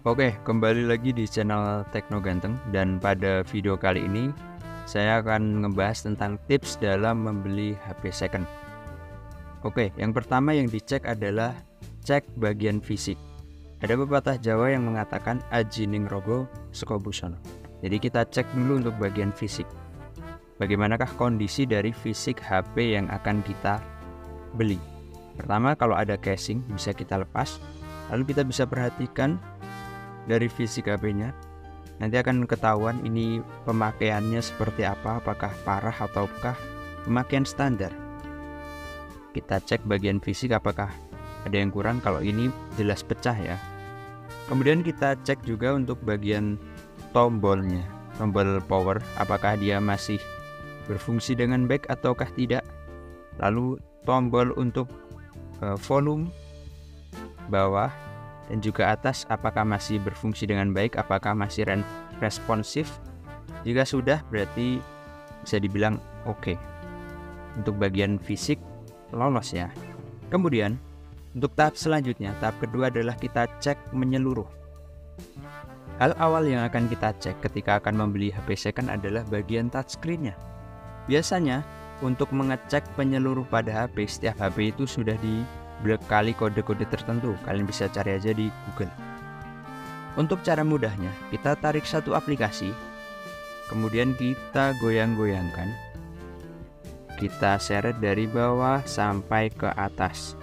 Oke, kembali lagi di channel Tekno Ganteng, dan pada video kali ini saya akan ngebahas tentang tips dalam membeli HP second. Oke, yang pertama yang dicek adalah cek bagian fisik. Ada pepatah Jawa yang mengatakan aji ning rogo saka busana. Jadi kita cek dulu untuk bagian fisik. Bagaimanakah kondisi dari fisik HP yang akan kita beli? Pertama, kalau ada casing bisa kita lepas. Lalu kita bisa perhatikan dari fisik HP-nya, nanti akan ketahuan ini pemakaiannya seperti apa, apakah parah ataukah pemakaian standar. Kita cek bagian fisik apakah ada yang kurang. Kalau ini jelas pecah ya. Kemudian kita cek juga untuk bagian tombolnya, tombol power, apakah dia masih berfungsi dengan baik ataukah tidak. Lalu tombol untuk volume bawah dan juga atas apakah masih berfungsi dengan baik, apakah masih responsif. Jika sudah, berarti bisa dibilang oke. Untuk bagian fisik lolos ya. Kemudian untuk tahap selanjutnya, tahap kedua adalah kita cek menyeluruh. Hal awal yang akan kita cek ketika akan membeli HP second adalah bagian touchscreen-nya. Biasanya untuk mengecek penyeluruh pada HP, setiap HP itu sudah dibekali kode-kode tertentu. Kalian bisa cari aja di Google. Untuk cara mudahnya, kita tarik satu aplikasi, kemudian kita goyang-goyangkan, kita seret dari bawah sampai ke atas.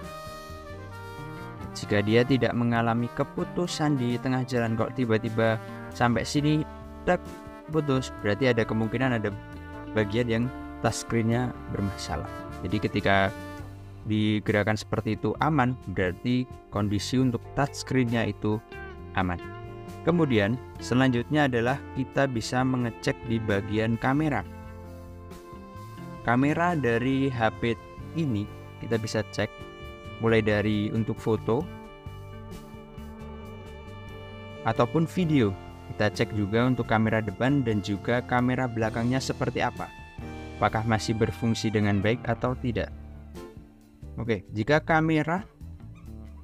Jika dia tidak mengalami keputusan di tengah jalan, kok tiba-tiba sampai sini tak putus, berarti ada kemungkinan ada bagian yang touchscreen-nya bermasalah. Jadi ketika digerakkan seperti itu aman, berarti kondisi untuk touchscreen-nya itu aman. Kemudian selanjutnya adalah kita bisa mengecek di bagian kamera. Kamera dari HP ini kita bisa cek mulai dari untuk foto ataupun video. Kita cek juga untuk kamera depan dan juga kamera belakangnya seperti apa, apakah masih berfungsi dengan baik atau tidak. Oke, jika kamera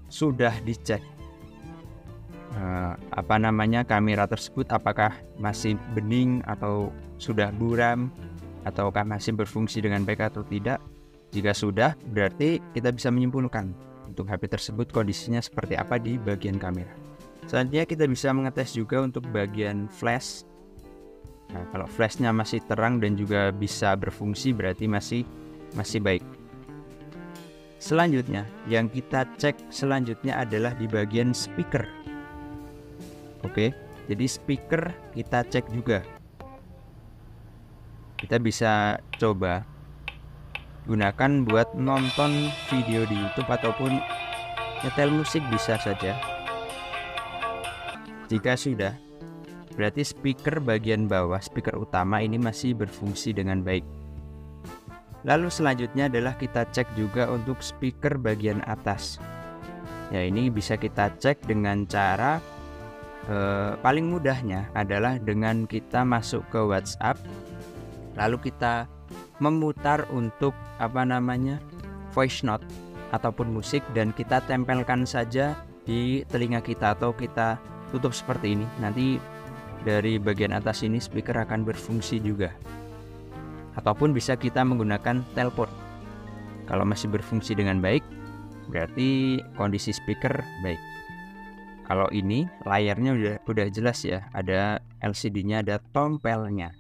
sudah dicek kamera tersebut apakah masih bening atau sudah buram, ataukah masih berfungsi dengan baik atau tidak. Jika sudah, berarti kita bisa menyimpulkan untuk HP tersebut kondisinya seperti apa di bagian kamera. Selanjutnya kita bisa mengetes juga untuk bagian flash. Nah, kalau flashnya masih terang dan juga bisa berfungsi, berarti masih baik. Selanjutnya, yang kita cek selanjutnya adalah di bagian speaker. Oke, jadi speaker kita cek juga. Kita bisa coba gunakan buat nonton video di YouTube ataupun nyetel musik bisa saja. Jika sudah, berarti speaker bagian bawah, speaker utama ini masih berfungsi dengan baik. Lalu selanjutnya adalah kita cek juga untuk speaker bagian atas. Ya, ini bisa kita cek dengan cara paling mudahnya adalah dengan kita masuk ke WhatsApp, lalu kita memutar untuk voice note ataupun musik, dan kita tempelkan saja di telinga kita atau kita tutup seperti ini. Nanti dari bagian atas ini speaker akan berfungsi juga. Ataupun bisa kita menggunakan telepon. Kalau masih berfungsi dengan baik, berarti kondisi speaker baik. Kalau ini layarnya udah jelas ya, ada LCD-nya, ada tompelnya.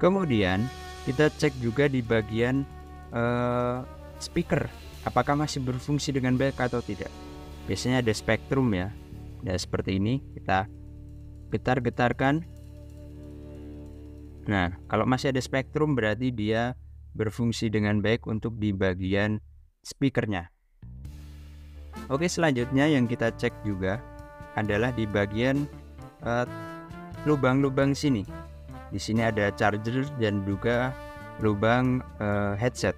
Kemudian kita cek juga di bagian speaker, apakah masih berfungsi dengan baik atau tidak. Biasanya ada spektrum ya. Nah, seperti ini kita getar-getarkan. Nah, kalau masih ada spektrum berarti dia berfungsi dengan baik untuk di bagian speakernya. Oke, selanjutnya yang kita cek juga adalah di bagian lubang-lubang sini. Di sini ada charger dan juga lubang headset.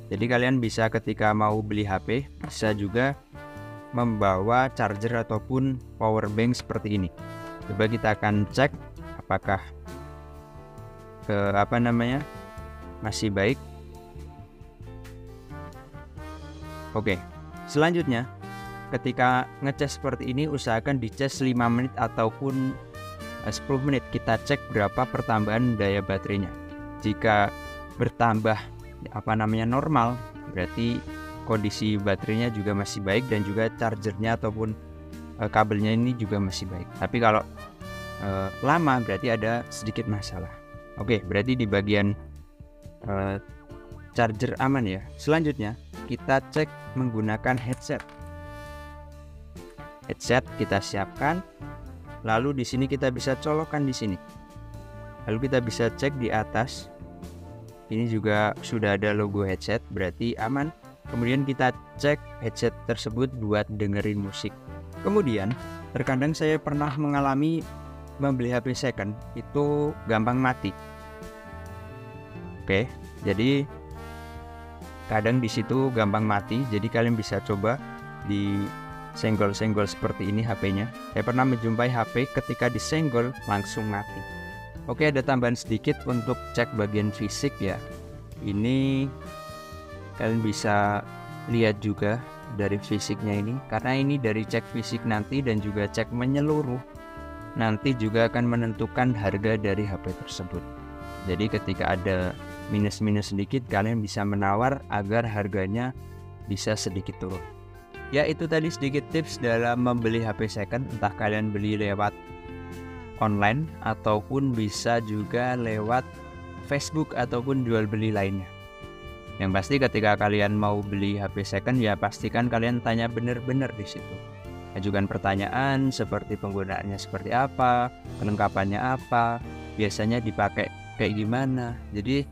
Jadi kalian bisa ketika mau beli HP bisa juga membawa charger ataupun power bank seperti ini. Coba kita akan cek apakah masih baik. Oke, selanjutnya ketika ngecas seperti ini usahakan dicas 5 menit ataupun 10 menit. Kita cek berapa pertambahan daya baterainya. Jika bertambah normal, berarti kondisi baterainya juga masih baik dan juga chargernya ataupun kabelnya ini juga masih baik. Tapi kalau lama berarti ada sedikit masalah. Oke, berarti di bagian charger aman ya. Selanjutnya kita cek menggunakan headset. Headset kita siapkan. Lalu di sini kita bisa colokkan di sini. Lalu kita bisa cek di atas. Ini juga sudah ada logo headset, berarti aman. Kemudian kita cek headset tersebut buat dengerin musik. Kemudian terkadang saya pernah mengalami membeli HP second itu gampang mati. Oke, jadi kadang di situ gampang mati. Jadi kalian bisa coba di senggol-senggol seperti ini HP-nya. Saya pernah menjumpai HP ketika disenggol langsung mati. Oke, ada tambahan sedikit untuk cek bagian fisik ya. Ini kalian bisa lihat juga dari fisiknya ini, karena ini dari cek fisik nanti dan juga cek menyeluruh nanti juga akan menentukan harga dari HP tersebut. Jadi ketika ada minus-minus sedikit, kalian bisa menawar agar harganya bisa sedikit turun. Ya, itu tadi sedikit tips dalam membeli HP second, entah kalian beli lewat online ataupun bisa juga lewat Facebook ataupun jual beli lainnya. Yang pasti ketika kalian mau beli HP second ya pastikan kalian tanya benar-benar di situ. Ajukan pertanyaan seperti penggunaannya seperti apa, kelengkapannya apa, biasanya dipakai kayak gimana. Jadi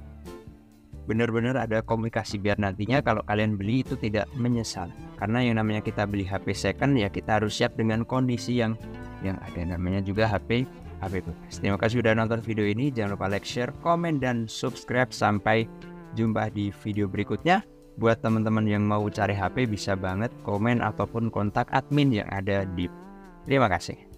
benar-benar ada komunikasi biar nantinya kalau kalian beli itu tidak menyesal. Karena yang namanya kita beli HP second ya kita harus siap dengan kondisi yang ada, namanya juga HP bekas. Terima kasih sudah nonton video ini. Jangan lupa like, share, komen, dan subscribe. Sampai jumpa di video berikutnya. Buat teman-teman yang mau cari HP bisa banget komen ataupun kontak admin yang ada di. Terima kasih.